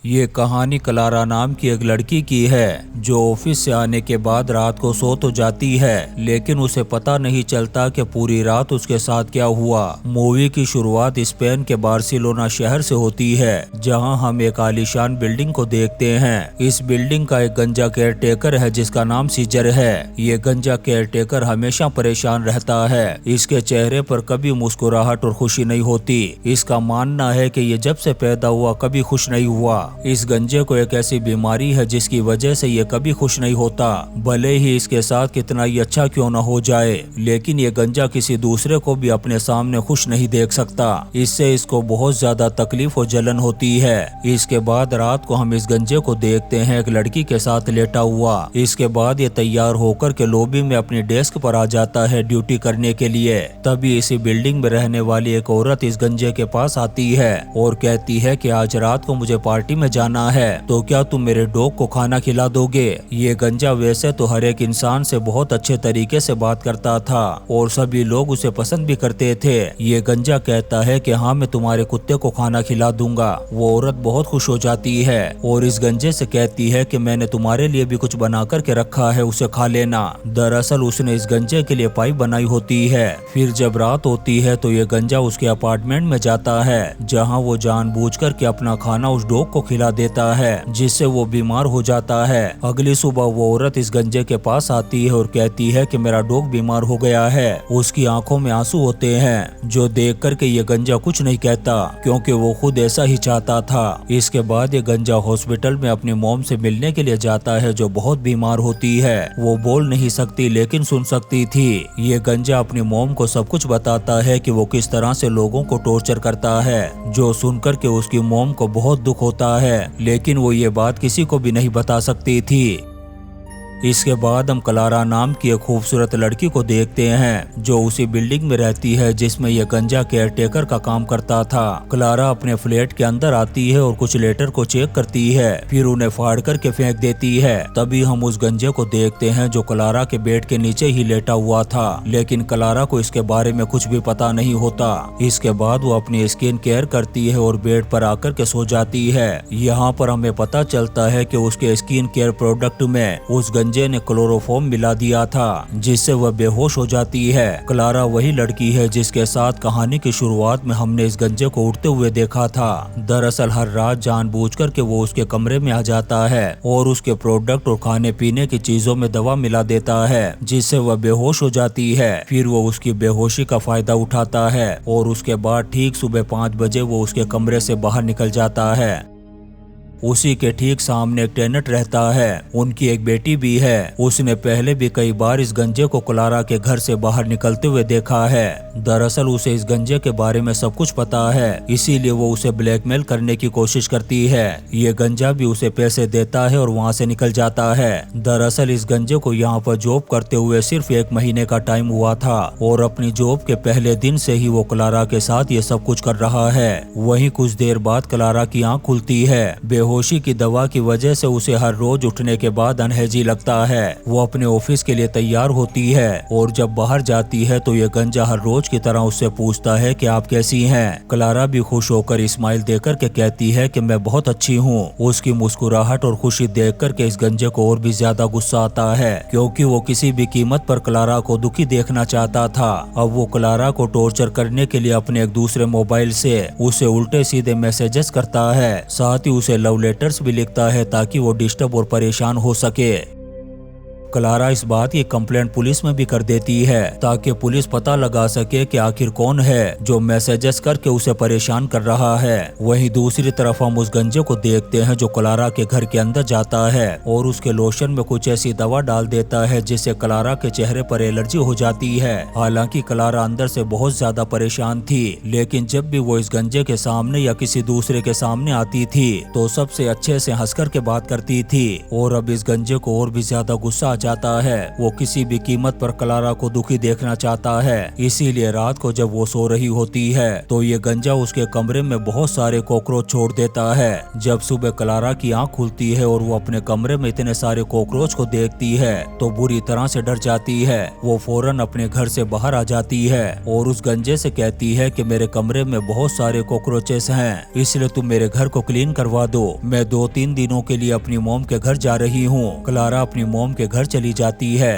ये कहानी क्लारा नाम की एक लड़की की है जो ऑफिस से आने के बाद रात को सो तो जाती है, लेकिन उसे पता नहीं चलता कि पूरी रात उसके साथ क्या हुआ। मूवी की शुरुआत स्पेन के बार्सिलोना शहर से होती है, जहां हम एक आलीशान बिल्डिंग को देखते हैं। इस बिल्डिंग का एक गंजा केयर टेकर है जिसका नाम सीजर है। ये गंजा केयर टेकर हमेशा परेशान रहता है। इसके चेहरे पर कभी मुस्कुराहट और खुशी नहीं होती। इसका मानना है कि ये जब से पैदा हुआ कभी खुश नहीं हुआ। इस गंजे को एक ऐसी बीमारी है जिसकी वजह से ये कभी खुश नहीं होता, भले ही इसके साथ कितना ही अच्छा क्यों न हो जाए। लेकिन ये गंजा किसी दूसरे को भी अपने सामने खुश नहीं देख सकता। इससे इसको बहुत ज्यादा तकलीफ और जलन होती है। इसके बाद रात को हम इस गंजे को देखते हैं एक लड़की के साथ लेटा हुआ। इसके बाद ये तैयार होकर के लॉबी में अपनी डेस्क पर आ जाता है ड्यूटी करने के लिए। तभी इसी बिल्डिंग में रहने वाली एक औरत इस गंजे के पास आती है और कहती है कि आज रात को मुझे पार्टी में जाना है, तो क्या तुम मेरे डॉग को खाना खिला दोगे। ये गंजा वैसे तो हर एक इंसान से बहुत अच्छे तरीके से बात करता था और सभी लोग उसे पसंद भी करते थे। ये गंजा कहता है कि हाँ, मैं तुम्हारे कुत्ते को खाना खिला दूंगा। वो औरत बहुत खुश हो जाती है और इस गंजे से कहती है कि मैंने तुम्हारे लिए भी कुछ बना करके रखा है, उसे खा लेना। दरअसल उसने इस गंजे के लिए पाइप बनाई होती है। फिर जब रात होती है तो ये गंजा उसके अपार्टमेंट में जाता है, जहाँ वो जानबूझकर के अपना खाना उस डॉग को खिला देता है, जिससे वो बीमार हो जाता है। अगली सुबह वो औरत इस गंजे के पास आती है और कहती है कि मेरा डॉग बीमार हो गया है। उसकी आंखों में आंसू होते हैं, जो देख करके ये गंजा कुछ नहीं कहता, क्योंकि वो खुद ऐसा ही चाहता था। इसके बाद ये गंजा हॉस्पिटल में अपनी मॉम से मिलने के लिए जाता है, जो बहुत बीमार होती है। वो बोल नहीं सकती लेकिन सुन सकती थी। ये गंजा अपनी मॉम को सब कुछ बताता है कि वो किस तरह से लोगों को टॉर्चर करता है, जो सुनकर के उसकी मॉम को बहुत दुख होता है, लेकिन वो ये बात किसी को भी नहीं बता सकती थी। इसके बाद हम क्लारा नाम की एक खूबसूरत लड़की को देखते हैं जो उसी बिल्डिंग में रहती है जिसमें यह गंजा केयर टेकर का काम करता था। क्लारा अपने फ्लैट के अंदर आती है और कुछ लेटर को चेक करती है, फिर उन्हें फाड़ करके फेंक देती है। तभी हम उस गंजे को देखते हैं जो क्लारा के बेड के नीचे ही लेटा हुआ था, लेकिन क्लारा को इसके बारे में कुछ भी पता नहीं होता। इसके बाद वो अपनी स्किन केयर करती है और बेड पर आकर के सो जाती है। यहाँ पर हमें पता चलता है कि उसके स्किन केयर प्रोडक्ट में उस गंजे ने क्लोरोफॉर्म मिला दिया था, जिससे वह बेहोश हो जाती है। क्लारा वही लड़की है जिसके साथ कहानी की शुरुआत में हमने इस गंजे को उड़ते हुए देखा था। दरअसल हर रात जानबूझकर के वो उसके कमरे में आ जाता है और उसके प्रोडक्ट और खाने पीने की चीजों में दवा मिला देता है, जिससे वह बेहोश हो जाती है। फिर वो उसकी बेहोशी का फायदा उठाता है और उसके बाद ठीक सुबह 5 बजे वो उसके कमरे से बाहर निकल जाता है। उसी के ठीक सामने एक टेनेंट रहता है, उनकी एक बेटी भी है। उसने पहले भी कई बार इस गंजे को क्लारा के घर से बाहर निकलते हुए देखा है। दरअसल उसे इस गंजे के बारे में सब कुछ पता है, इसीलिए वो उसे ब्लैकमेल करने की कोशिश करती है। ये गंजा भी उसे पैसे देता है और वहाँ से निकल जाता है। दरअसल इस गंजे को यहाँ पर जॉब करते हुए सिर्फ 1 महीने का टाइम हुआ था और अपनी जॉब के पहले दिन से ही वो क्लारा के साथ ये सब कुछ कर रहा है। वहीं कुछ देर बाद क्लारा की आँख खुलती है। बेहोशी की दवा की वजह से उसे हर रोज उठने के बाद अनहेजी लगता है। वो अपने ऑफिस के लिए तैयार होती है और जब बाहर जाती है तो ये गंजा हर रोज की तरह उससे पूछता है कि आप कैसी हैं। क्लारा भी खुश होकर स्माइल देकर के कहती है कि मैं बहुत अच्छी हूँ। उसकी मुस्कुराहट और खुशी देख कर के इस गंजे को और भी ज्यादा गुस्सा आता है, क्योंकि वो किसी भी कीमत पर क्लारा को दुखी देखना चाहता था। अब वो क्लारा को टॉर्चर करने के लिए अपने एक दूसरे मोबाइल से उसे उल्टे सीधे मैसेजेस करता है, साथ ही उसे लव लेटर्स भी लिखता है ताकि वो डिस्टर्ब और परेशान हो सके। क्लारा इस बात की कंप्लेंट पुलिस में भी कर देती है ताकि पुलिस पता लगा सके कि आखिर कौन है जो मैसेजेस करके उसे परेशान कर रहा है। वहीं दूसरी तरफ हम उस गंजे को देखते हैं जो क्लारा के घर के अंदर जाता है और उसके लोशन में कुछ ऐसी दवा डाल देता है जिससे क्लारा के चेहरे पर एलर्जी हो जाती है। हालांकि क्लारा अंदर से बहुत ज्यादा परेशान थी, लेकिन जब भी वो इस गंजे के सामने या किसी दूसरे के सामने आती थी तो सबसे अच्छे से हंस कर के बात करती थी। और अब इस गंजे को और भी ज्यादा गुस्सा जाता है। वो किसी भी कीमत पर क्लारा को दुखी देखना चाहता है, इसीलिए रात को जब वो सो रही होती है तो ये गंजा उसके कमरे में बहुत सारे कॉकरोच छोड़ देता है। जब सुबह क्लारा की आंख खुलती है और वो अपने कमरे में इतने सारे कॉकरोच को देखती है तो बुरी तरह से डर जाती है। वो फौरन अपने घर से बाहर आ जाती है और उस गंजे से कहती है कि मेरे कमरे में बहुत सारे कॉकरोचेस हैं, इसलिए तुम मेरे घर को क्लीन करवा दो। मैं 2-3 दिनों के लिए अपनी मॉम के घर जा रही हूँ। क्लारा अपनी मॉम के घर चली जाती है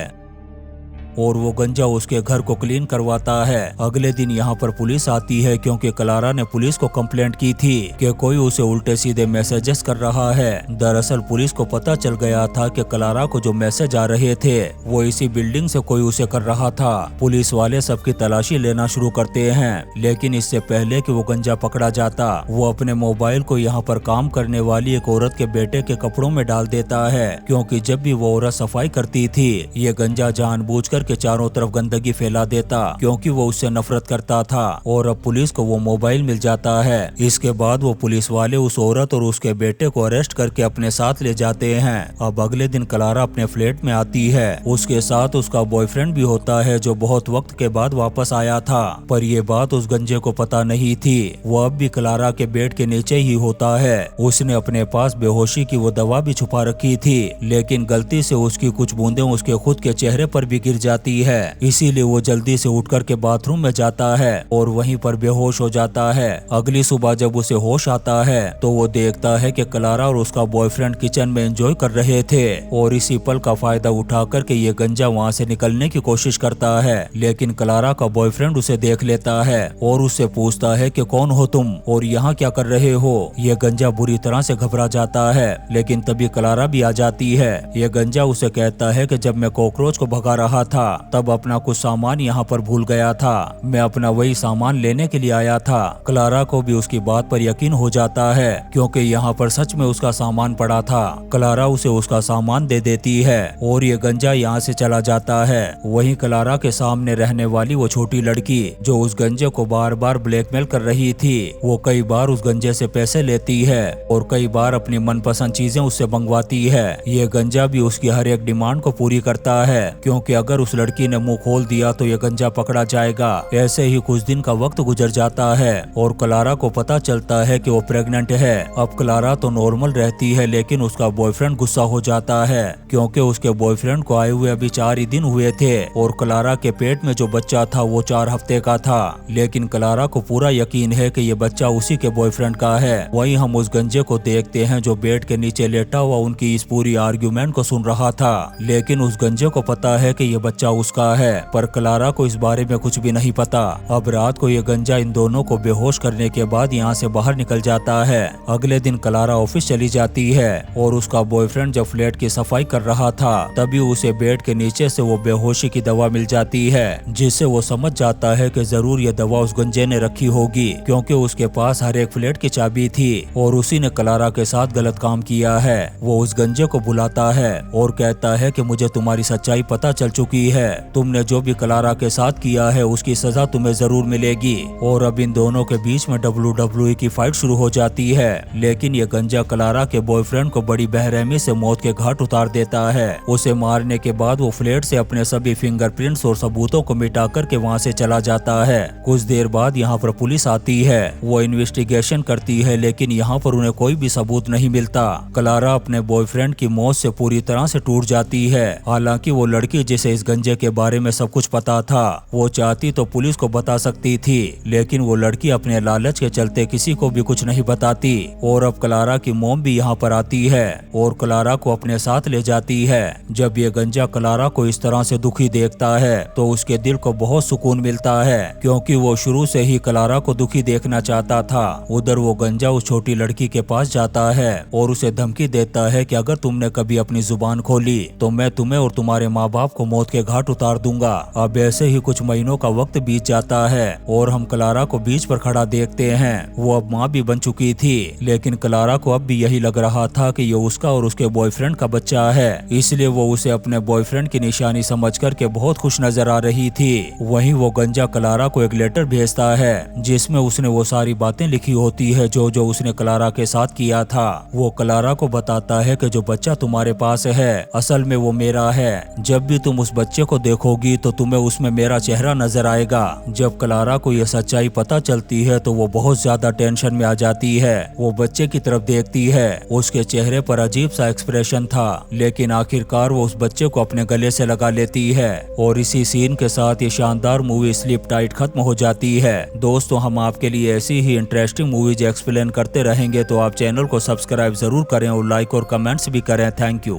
और वो गंजा उसके घर को क्लीन करवाता है। अगले दिन यहाँ पर पुलिस आती है क्योंकि क्लारा ने पुलिस को कंप्लेंट की थी कि कोई उसे उल्टे सीधे मैसेजेस कर रहा है। दरअसल पुलिस को पता चल गया था कि क्लारा को जो मैसेज आ रहे थे वो इसी बिल्डिंग से कोई उसे कर रहा था। पुलिस वाले सबकी तलाशी लेना शुरू करते हैं, लेकिन इससे पहले कि वो गंजा पकड़ा जाता वो अपने मोबाइल को यहाँ पर काम करने वाली एक औरत के बेटे के कपड़ों में डाल देता है, क्योंकि जब भी वो औरत सफाई करती थी ये गंजा जानबूझकर के चारों तरफ गंदगी फैला देता, क्योंकि वो उससे नफरत करता था। और अब पुलिस को वो मोबाइल मिल जाता है। इसके बाद वो पुलिस वाले उस औरत और उसके बेटे को अरेस्ट करके अपने साथ ले जाते हैं। अब अगले दिन क्लारा अपने फ्लैट में आती है। उसके साथ उसका बॉयफ्रेंड भी होता है जो बहुत वक्त के बाद वापस आया था, पर ये बात उस गंजे को पता नहीं थी। वो अब भी क्लारा के बेड के नीचे ही होता है। उसने अपने पास बेहोशी की वो दवा भी छुपा रखी थी, लेकिन गलती से उसकी कुछ बूंदें उसके खुद के चेहरे पर भी गिर जाती है, इसीलिए वो जल्दी से उठकर के बाथरूम में जाता है और वहीं पर बेहोश हो जाता है। अगली सुबह जब उसे होश आता है तो वो देखता है कि क्लारा और उसका बॉयफ्रेंड किचन में एंजॉय कर रहे थे और इसी पल का फायदा उठाकर के ये गंजा वहाँ से निकलने की कोशिश करता है, लेकिन क्लारा का बॉयफ्रेंड उसे देख लेता है और उससे पूछता है कि कौन हो तुम और यहाँ क्या कर रहे हो। ये गंजा बुरी तरह से घबरा जाता है, लेकिन तभी क्लारा भी आ जाती है। ये गंजा उसे कहता है कि जब मैं कॉकरोच को भगा रहा था तब अपना कुछ सामान यहाँ पर भूल गया था, मैं अपना वही सामान लेने के लिए आया था। क्लारा को भी उसकी बात पर यकीन हो जाता है क्योंकि यहाँ पर सच में उसका सामान पड़ा था। क्लारा उसे उसका सामान दे देती है और ये गंजा यहाँ से चला जाता है। वहीं क्लारा के सामने रहने वाली वो छोटी लड़की जो उस गंजे को बार बार ब्लैकमेल कर रही थी, वो कई बार उस गंजे से पैसे लेती है और कई बार अपनी मनपसंद चीजें उससे मंगवाती है। ये गंजा भी उसकी हर एक डिमांड को पूरी करता है, क्योंकि अगर उस लड़की ने मुंह खोल दिया तो ये गंजा पकड़ा जाएगा। ऐसे ही कुछ दिन का वक्त गुजर जाता है और क्लारा को पता चलता है कि वो प्रेग्नेंट है। अब क्लारा तो नॉर्मल रहती है, लेकिन उसका बॉयफ्रेंड गुस्सा हो जाता है क्योंकि उसके बॉयफ्रेंड को आए हुए अभी 4 ही दिन हुए थे और क्लारा के पेट में जो बच्चा था वो 4 हफ्ते का था। लेकिन क्लारा को पूरा यकीन है कि ये बच्चा उसी के बॉयफ्रेंड का है। वहीं हम उस गंजे को देखते हैं जो बेड के नीचे लेटा हुआ उनकी इस पूरी आर्ग्यूमेंट को सुन रहा था, लेकिन उस गंजे को पता है कि ये बच्चा उसका है, पर क्लारा को इस बारे में कुछ भी नहीं पता। अब रात को ये गंजा इन दोनों को बेहोश करने के बाद यहाँ से बाहर निकल जाता है। अगले दिन क्लारा ऑफिस चली जाती है और उसका बॉयफ्रेंड जब फ्लैट की सफाई कर रहा था तभी उसे बेड के नीचे से वो बेहोशी की दवा मिल जाती है, जिससे वो समझ जाता है कि जरूर ये दवा उस गंजे ने रखी होगी, क्योंकि उसके पास हर एक फ्लैट की चाबी थी और उसी ने क्लारा के साथ गलत काम किया है। वो उस गंजे को बुलाता है और कहता है कि मुझे तुम्हारी सच्चाई पता चल चुकी है, तुमने जो भी क्लारा के साथ किया है उसकी सजा तुम्हें जरूर मिलेगी। और अब इन दोनों के बीच में WWE की फाइट शुरू हो जाती है, लेकिन ये गंजा क्लारा के बॉयफ्रेंड को बड़ी बेरहमी से मौत के घाट उतार देता है। उसे मारने के बाद वो फ्लैट से अपने सभी फिंगरप्रिंट्स और सबूतों को मिटा करके वहाँ से चला जाता है। कुछ देर बाद यहाँ पर पुलिस आती है, वो इन्वेस्टिगेशन करती है, लेकिन यहाँ पर उन्हें कोई भी सबूत नहीं मिलता। क्लारा अपने बॉयफ्रेंड की मौत से पूरी तरह से टूट जाती है। हालांकि वो लड़की जिसे इस गंजे के बारे में सब कुछ पता था, वो चाहती तो पुलिस को बता सकती थी, लेकिन वो लड़की अपने लालच के चलते किसी को भी कुछ नहीं बताती। और अब क्लारा की मॉम भी यहाँ पर आती है और क्लारा को अपने साथ ले जाती है। जब ये गंजा क्लारा को इस तरह से दुखी देखता है तो उसके दिल को बहुत सुकून मिलता है, क्योंकि वो शुरू से ही क्लारा को दुखी देखना चाहता था। उधर वो गंजा उस छोटी लड़की के पास जाता है और उसे धमकी देता है कि अगर तुमने कभी अपनी जुबान खोली तो मैं तुम्हें और तुम्हारे माँ बाप को मौत के घाट उतार दूंगा। अब ऐसे ही कुछ महीनों का वक्त बीत जाता है और हम क्लारा को बीच पर खड़ा देखते हैं। वो अब माँ भी बन चुकी थी, लेकिन क्लारा को अब भी यही लग रहा था कि ये उसका और उसके बॉयफ्रेंड का बच्चा है, इसलिए वो उसे अपने बॉयफ्रेंड की निशानी समझ करके बहुत खुश नजर आ रही थी। वहीं वो गंजा क्लारा को एक लेटर भेजता है जिसमें उसने वो सारी बातें लिखी होती है जो जो उसने क्लारा के साथ किया था। वो क्लारा को बताता है कि जो बच्चा तुम्हारे पास है असल में वो मेरा है। जब भी तुम उस बच्चे को देखोगी तो तुम्हें उसमें मेरा चेहरा नजर आएगा। जब क्लारा को यह सच्चाई पता चलती है तो वो बहुत ज्यादा टेंशन में आ जाती है। वो बच्चे की तरफ देखती है, उसके चेहरे पर अजीब सा एक्सप्रेशन था, लेकिन आखिरकार वो उस बच्चे को अपने गले से लगा लेती है। और इसी सीन के साथ ये शानदार मूवी स्लीप टाइट खत्म हो जाती है। दोस्तों, हम आपके लिए ऐसी ही इंटरेस्टिंग मूवीज एक्सप्लेन करते रहेंगे, तो आप चैनल को सब्सक्राइब जरूर करें और लाइक और कमेंट्स भी करें। Thank you.